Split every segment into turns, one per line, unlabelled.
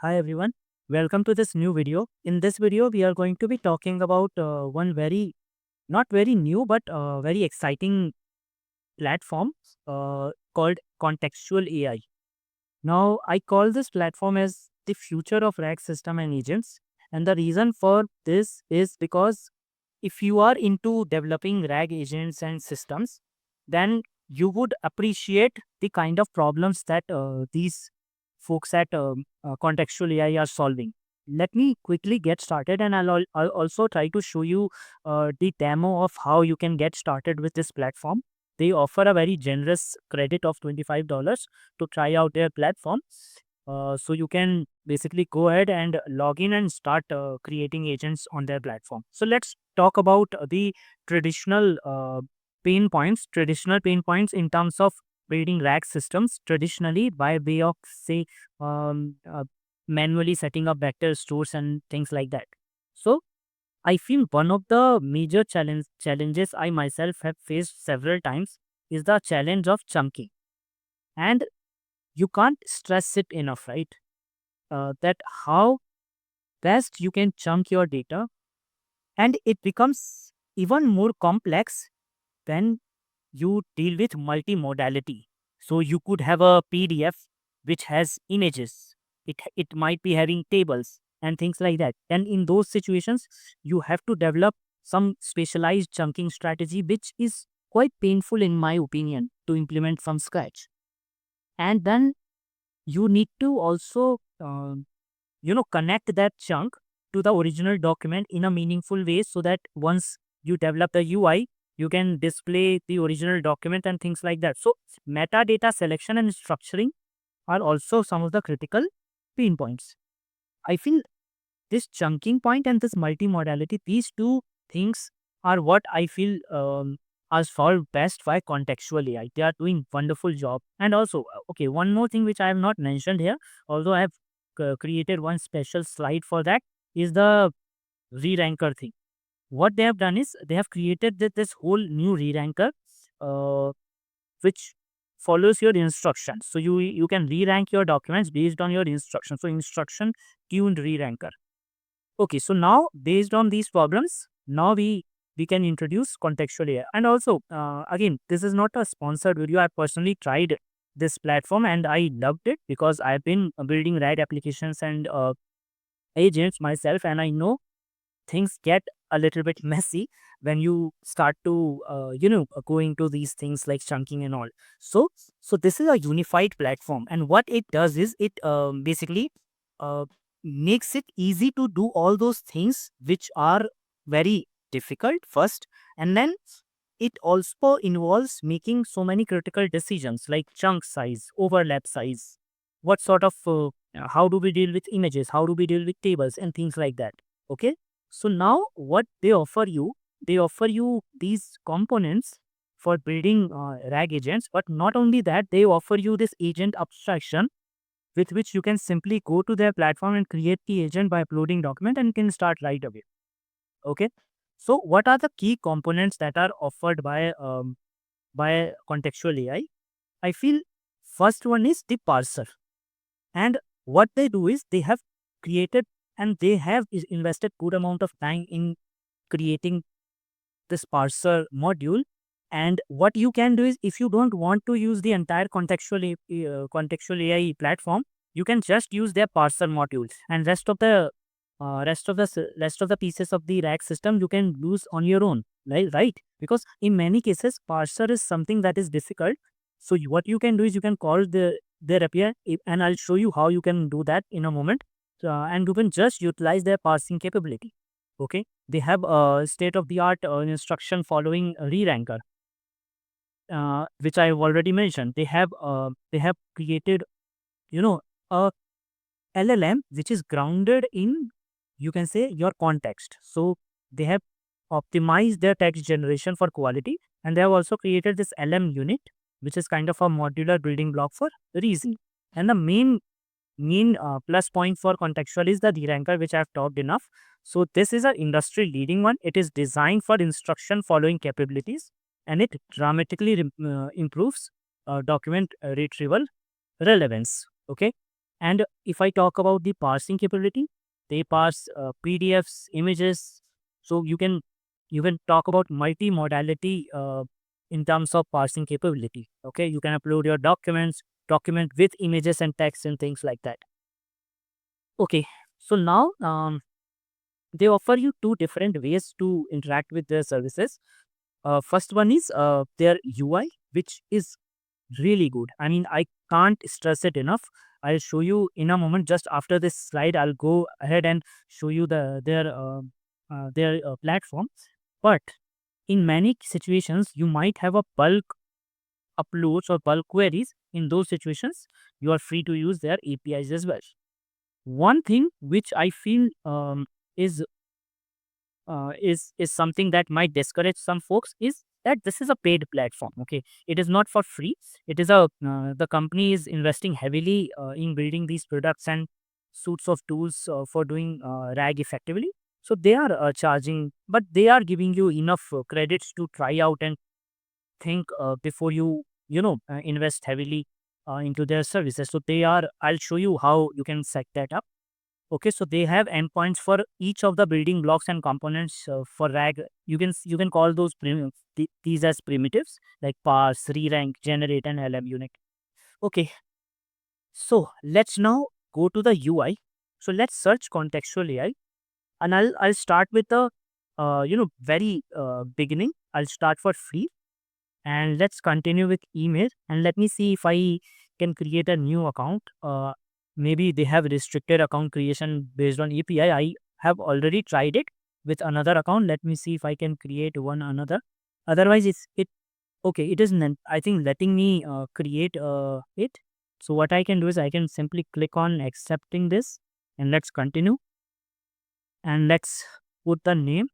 Hi everyone, welcome to this new video. In this video, we are going to be talking about one not very new, but very exciting platform called Contextual AI. Now, I call this platform as the future of RAG system and agents. And the reason for this is because if you are into developing RAG agents and systems, then you would appreciate the kind of problems that these folks at Contextual AI are solving. Let me quickly get started, and I'll also try to show you the demo of how you can get started with this platform. They offer a very generous credit of $25 to try out their platform. So you can basically go ahead and log in and start creating agents on their platform. So let's talk about the traditional traditional pain points in terms of building rack systems traditionally by way of say um, uh, manually setting up vector stores and things like that. So I feel one of the major challenges I myself have faced several times is the challenge of chunking. And you can't stress it enough, right? That how best you can chunk your data, and it becomes even more complex when you deal with multimodality. So you could have a PDF which has images. It might be having tables and things like that. And in those situations, you have to develop some specialized chunking strategy, which is quite painful in my opinion to implement from scratch. And then you need to also connect that chunk to the original document in a meaningful way so that once you develop the UI, you can display the original document and things like that. So metadata selection and structuring are also some of the critical pain points. I feel this chunking point and this multimodality, these two things are what I feel are solved best by contextual AI. They are doing wonderful job. And also, okay, one more thing which I have not mentioned here, although I have created one special slide for that, is the re-ranker thing. What they have done is they have created this whole new re-ranker, uh, which follows your instructions. So you can re-rank your documents based on your instructions. So instruction tuned re-ranker. Okay, so now based on these problems, now we can introduce contextual AI. And also, again, this is not a sponsored video. I personally tried this platform and I loved it because I've been building RAG applications and agents myself, and I know things get a little bit messy when you start to go into these things like chunking and all. So this is a unified platform, and what it does is it basically uh, makes it easy to do all those things which are very difficult first, and then it also involves making so many critical decisions like chunk size, overlap size, what sort of how do we deal with images, how do we deal with tables and things like that. Okay, so now what they offer you these components for building RAG agents, but not only that, they offer you this agent abstraction with which you can simply go to their platform and create the agent by uploading document and can start right away. Okay, so what are the key components that are offered by contextual AI? I feel first one is the parser, and what they do is they have created and they have invested good amount of time in creating this parser module. And what you can do is, if you don't want to use the entire contextual AI platform, you can just use their parser module, and rest of the pieces of the rack system you can use on your own, right? Because in many cases, parser is something that is difficult. So what you can do is you can call their API, and I'll show you how you can do that in a moment. And you can just utilize their parsing capability. Okay, they have a state of the art instruction following re-ranker, which I have already mentioned. They have created, you know, a LLM which is grounded in, you can say, your context. So they have optimized their text generation for quality, and they have also created this LM unit, which is kind of a modular building block for reasoning. And the main plus point for contextual is the re-ranker, which I've talked enough. So this is an industry leading one. It is designed for instruction following capabilities, and it dramatically improves document retrieval relevance. Okay. And if I talk about the parsing capability, they parse PDFs, images. So you can talk about multimodality in terms of parsing capability. Okay, you can upload your document with images and text and things like that. Okay, so now they offer you two different ways to interact with their services. First one is their UI, which is really good. I mean, I can't stress it enough. I'll show you in a moment. Just after this slide, I'll go ahead and show you their platform. But in many situations, you might have a bulk uploads or bulk queries. In those situations, you are free to use their APIs as well. One thing which I feel is is something that might discourage some folks is that this is a paid platform. Okay, it is not for free. It is a the company is investing heavily in building these products and suits of tools for doing RAG effectively. So they are charging, but they are giving you enough credits to try out and think before you invest heavily into their services. So they are. I'll show you how you can set that up. Okay, so they have endpoints for each of the building blocks and components for RAG. You can call those these as primitives like parse, re-rank, generate, and LM unit. Okay, so let's now go to the UI. So let's search contextual AI, and I'll start with the very beginning. I'll start for free, and let's continue with email, and let me see if I can create a new account. Maybe they have restricted account creation based on API. I have already tried it with another account. Let me see if I can create one another. Otherwise, it okay. It isn't. I think letting me create it. So what I can do is I can simply click on accepting this, and let's continue, and let's put the name,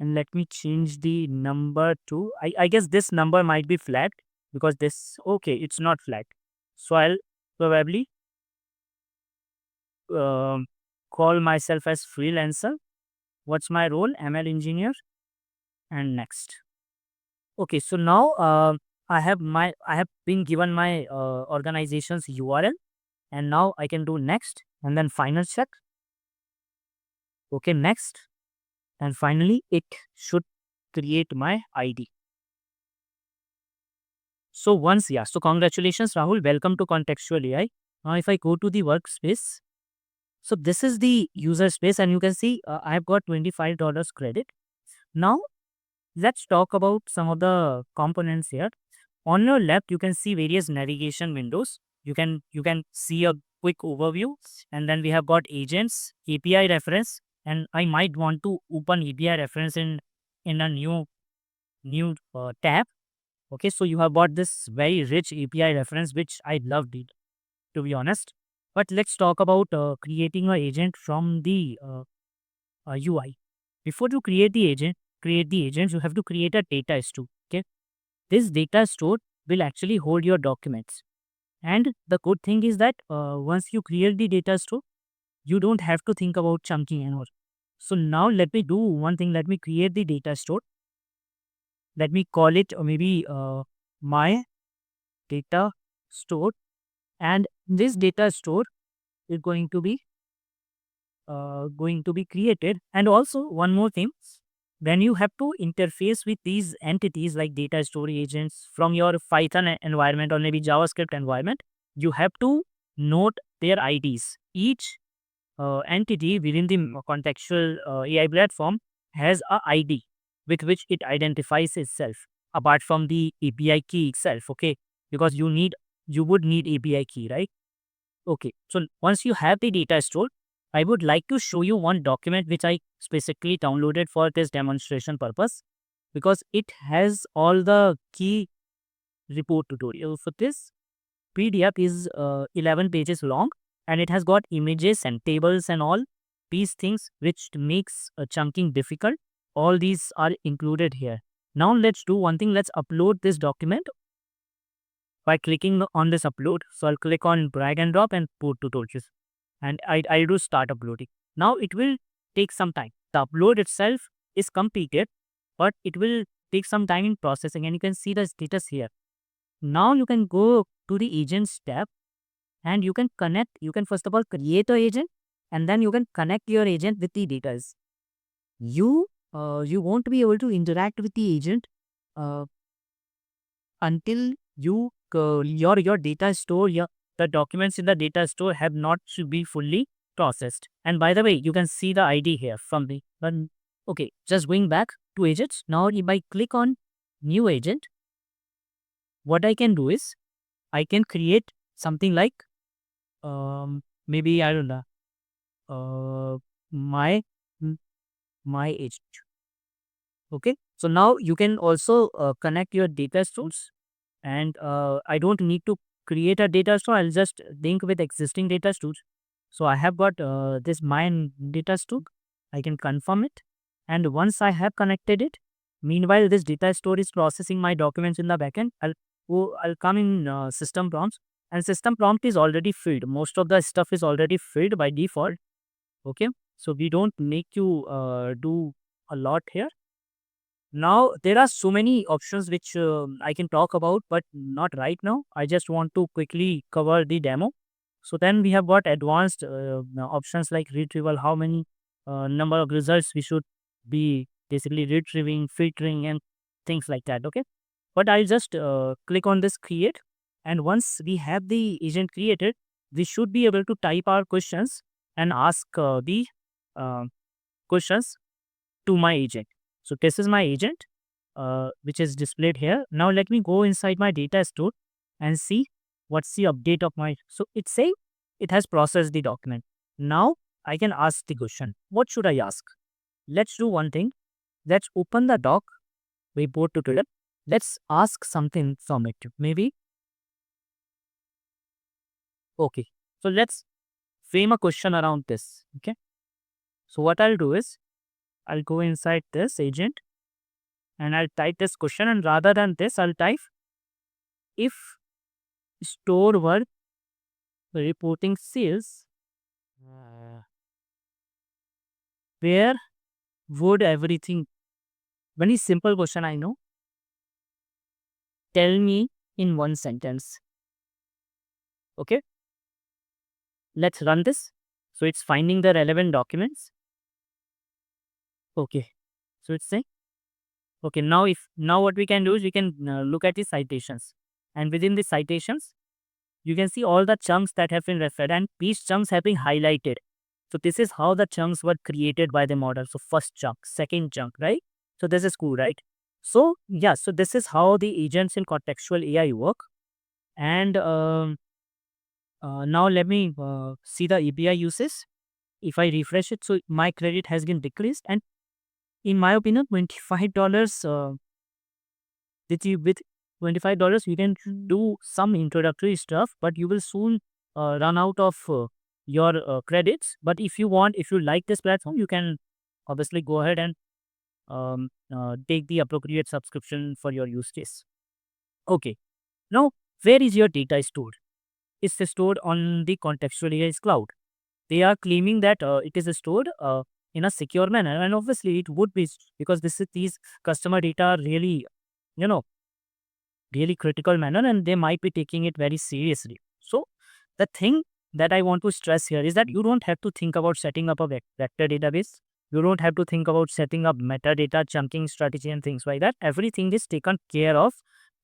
and let me change the number to I guess this number might be flagged because this okay, it's not flagged. So I'll probably um call myself as freelancer. What's my role? ML engineer, and next. Okay, so now I have been given my organization's URL, and now I can do next and then final check. Okay, next, and finally it should create my ID. So once, yeah, so congratulations, Rahul. Welcome to Contextual AI. Now, if I go to the workspace, so this is the user space, and you can see I have got $25 credit. Now, let's talk about some of the components here. On your left, you can see various navigation windows. You can see a quick overview, and then we have got agents, API reference, and I might want to open API reference in a new tab. Okay, so you have got this very rich API reference, which I loved it, to be honest. But let's talk about creating an agent from the UI. Before you create the agent, you have to create a data store. Okay, this data store will actually hold your documents. And the good thing is that once you create the data store, you don't have to think about chunking and all. So now let me do one thing. Let me create the data store. Let me call it maybe my data store, and this data store is going to be created. And also one more thing, when you have to interface with these entities like data store agents from your Python environment or maybe JavaScript environment, you have to note their IDs. Each entity within the contextual AI platform has a ID with which it identifies itself apart from the API key itself. Okay, because you would need API key, right? Okay, so once you have the data stored, I would like to show you one document which I specifically downloaded for this demonstration purpose because it has all the key report tutorial. For this PDF is 11 pages long, and it has got images and tables and all these things which makes chunking difficult. All these are included here. Now let's do one thing. Let's upload this document by clicking on this upload. So I'll click on drag and drop and put tutorials, and I'll do start uploading. Now it will take some time. The upload itself is completed, but it will take some time in processing, and you can see the status here. Now you can go to the agents tab, and you can connect. You can first of all create a agent, and then you can connect your agent with the data. You won't be able to interact with the agent uh, until your data store, the documents in the data store have not to be fully processed. And by the way, you can see the ID here from the okay. Just going back to agents now. If I click on new agent, what I can do is I can create something like maybe I don't know my m- my agent. Okay, so now you can also connect your data stores, and I don't need to create a data store. I'll just link with existing data stores. So I have got this mine data store. I can confirm it, and once I have connected it, meanwhile this data store is processing my documents in the backend. I'll come in system prompts, and system prompt is already filled. Most of the stuff is already filled by default. Okay, so we don't need to do a lot here. Now, there are so many options which I can talk about, but not right now. I just want to quickly cover the demo. So then we have got advanced options like retrieval, how many number of results we should be basically retrieving, filtering, and things like that. Okay. But I'll just click on this create. And once we have the agent created, we should be able to type our questions and ask the uh, questions to my agent. So this is my agent, which is displayed here. Now let me go inside my data store and see what's the update of my. So it's saying it has processed the document. Now I can ask the question. What should I ask? Let's do one thing. Let's open the doc. We both together. Let's ask something from it. Maybe okay. So let's frame a question around this. Okay. So what I'll do is I'll go inside this agent and I'll type this question, and rather than this, I'll type if store were reporting sales, where would everything, very simple question I know. Tell me in one sentence. Okay, let's run this. So it's finding the relevant documents. Okay, so it's saying okay. Now what we can do is we can look at the citations, and within the citations you can see all the chunks that have been referred, and these chunks have been highlighted. So this is how the chunks were created by the model. So first chunk, second chunk, right? So this is cool, right? So yeah, so this is how the agents in contextual AI work. And now let me see the API uses. If I refresh it, so my credit has been decreased, and in my opinion, $25 with $25 you can do some introductory stuff, but you will soon run out of your credits. But if you want, if you like this platform, you can obviously go ahead and take the appropriate subscription for your use case. Okay, now where is your data stored? It's stored on the contextual AI's cloud. They are claiming that it is stored in a secure manner, and obviously it would be because these customer data are really, you know, really critical manner, and they might be taking it very seriously. So the thing that I want to stress here is that you don't have to think about setting up a vector database. You don't have to think about setting up metadata chunking strategy and things like that. Everything is taken care of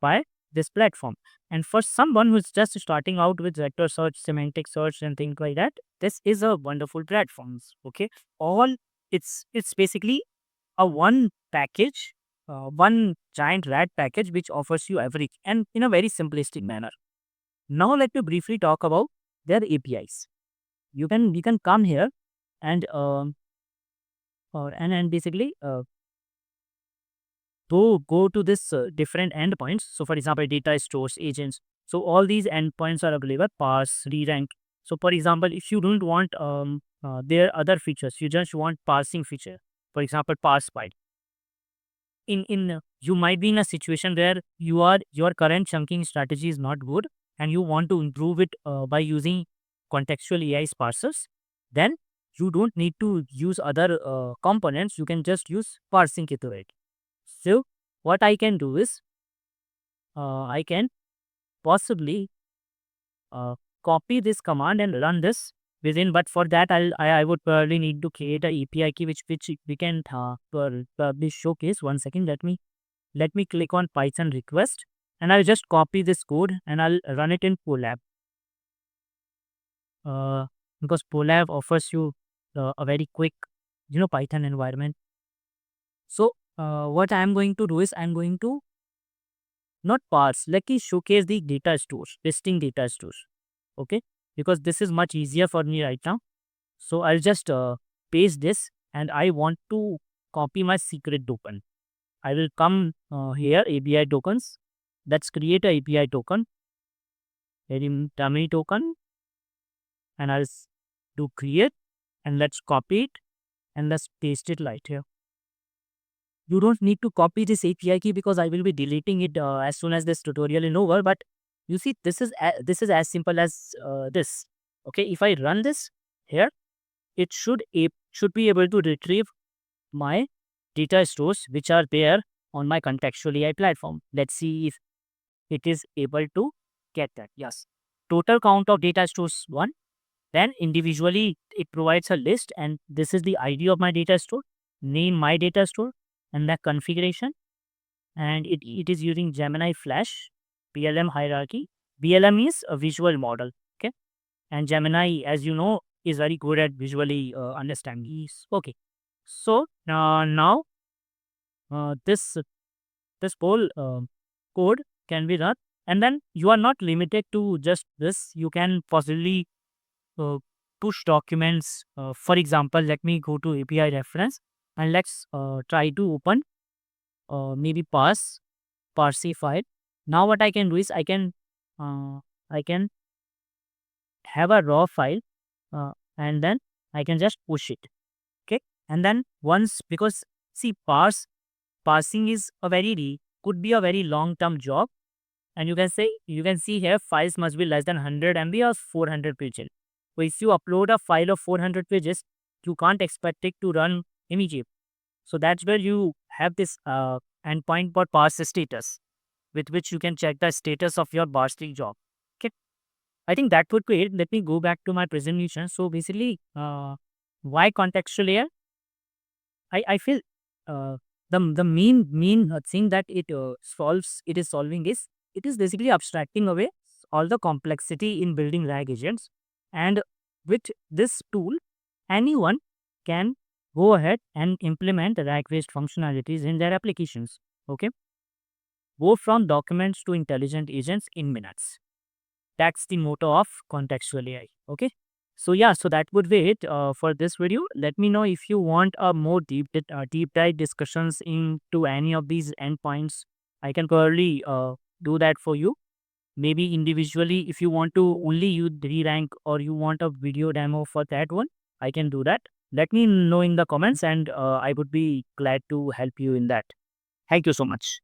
by this platform. And for someone who's just starting out with vector search, semantic search, and things like that, this is a wonderful platform. Okay, all it's basically a one package, one giant rat package which offers you everything and in a very simplistic manner. Now let me briefly talk about their APIs. You can come here and and basically go to this different endpoints. So for example, data stores, agents. So all these endpoints are available. Parse, re-rank. So for example, if you don't want their other features, you just want parsing feature. For example, parse by in you might be in a situation where your current chunking strategy is not good and you want to improve it by using contextual AI parsers. Then you don't need to use other components. You can just use parsing iterate. So what I can do is I can possibly copy this command and run this within. But for that, I would probably need to create a API key which we can probably showcase. One second, let me click on Python request, and I'll just copy this code and I'll run it in Polab. Because Polab offers you a very quick, Python environment. So what I'm going to do is I'm going to not parse, like showcase the data stores, listing data stores. Okay, because this is much easier for me right now. So I'll just paste this, and I want to copy my secret token. I will come here, API tokens. Let's create a API token, dummy token, and I'll do create, and let's copy it, and let's paste it right here. You don't need to copy this API key because I will be deleting it as soon as this tutorial is over. But you see, this is as simple as this. Okay, if I run this here, it should be able to retrieve my data stores which are there on my contextual AI platform. Let's see if it is able to get that. Yes, total count of data stores 1. Then individually it provides a list, and this is the ID of my data store, name my data store, and the configuration. And it is using Gemini Flash BLM hierarchy. BLM is a visual model. Okay, and Gemini, as you know, is very good at visually understanding. Okay, so now this whole code can be run, and then you are not limited to just this. You can possibly uh, push documents. For example, let me go to API reference, and let's try to open maybe parse file. Now what I can do is uh, I can have a raw file, and then I can just push it. Okay, and then once, because see, parsing is could be a very long term job, and you can see here files must be less than 100 MB or 400 pages. So if you upload a file of 400 pages, you can't expect it to run immediately. So that's where you have this endpoint for parse status, with which you can check the status of your parsing job. Okay, I think that would be it. Let me go back to my presentation. So basically, why contextual AI? I feel uh, the main thing that it is solving is, it is basically abstracting away all the complexity in building RAG agents, and with this tool, anyone can go ahead and implement RAG based functionalities in their applications. Okay, go from documents to intelligent agents in minutes. That's the motto of contextual AI. Okay. So yeah, so that would be it for this video. Let me know if you want a more deep dive discussions into any of these endpoints. I can probably do that for you. Maybe individually, if you want to only use re-rank, or you want a video demo for that one, I can do that. Let me know in the comments, and I would be glad to help you in that. Thank you so much.